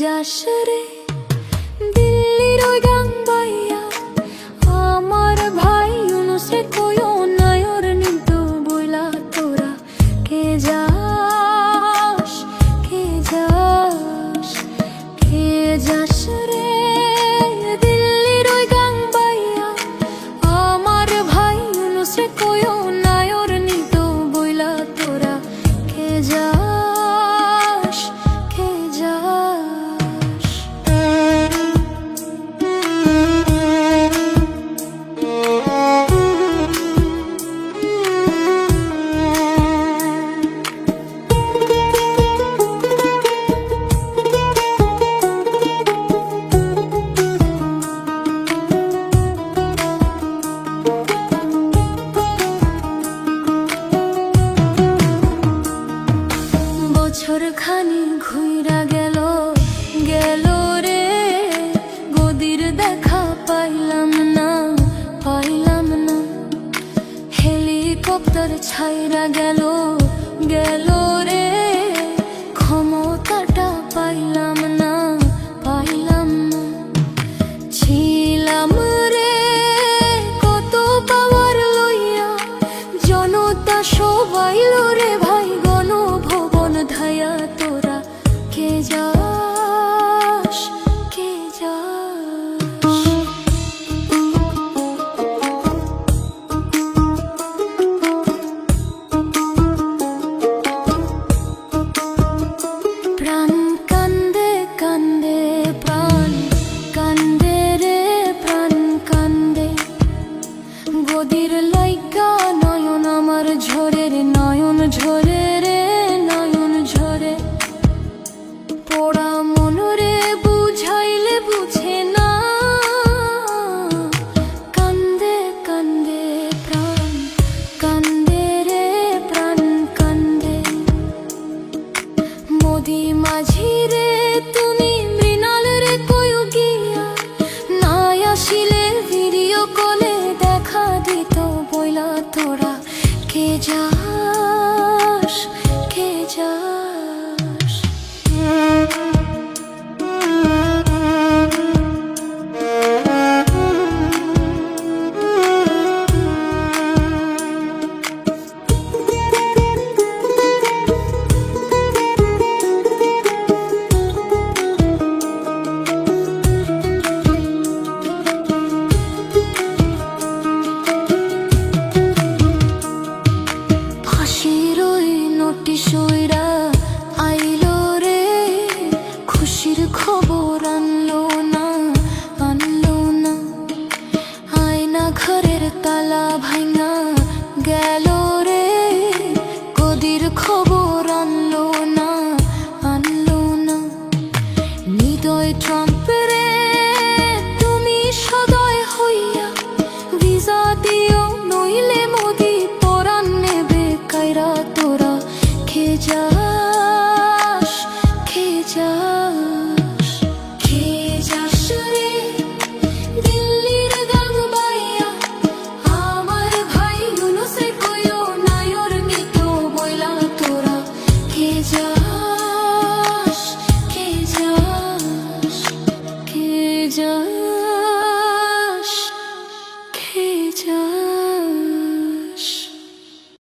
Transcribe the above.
যাস রে দিল্লির ওই গাং বাইয়া, আমার ভাই ইউনুসে কইও নায়র নিত বইলা তোরা কে যাস, কে যাস, কে যাস রে দিল্লির ওই গাং বাইয়া, আমার ভাই ইউনুসে কইও নায়র নিত বইলা তোরা কে যাস, কে যাস। বছর খানি ঘুইরা গেল গেল রে, গদির দেখা পাইলাম না, পাইলাম না। হেলিকপ্টার ছাইরা গেল গেল রে, ক্ষমতাটা পাইলাম না, পাইলাম না। ছিলাম রে কত পাওয়ার লইয়া, জনতা সবাই রে ভাই গণভবন ধায়া তোরা কে যাস, কে যাস। প্রাণ কান্দে কান্দে, প্রাণ কান্দে রে, প্রাণ কান্দে। গদির লাইগা নয়ন আমার ঝরে রে, নয়ন ঝরে রে, নয়ন ঝরে। পোড়া মনরে বুঝাইলে বুঝে না, কান্দে কান্দে প্রাণ কান্দে রে, প্রাণ কান্দে। মোদি মাঝি রে তুমি মৃণাল রে কইও গিয়া, না আসিলে ভিডিও কলে দেখা দিত বইলা তোরা কে যাস, কে যাস। ফাঁসির ওই নোটিশ ওইরা আইলো রে, খুশির খবর আনলো না, আনলো না। আয়না ঘরের তালা ভাঙা গেল রে, গদির খবর আনলো না, আনলো না। হৃদয় ট্রাম্পের তুমি সদয় হইয়া, ভিসা দিও নইলে মোদি পরাণ নেবে কাইরা তোরা কে যা।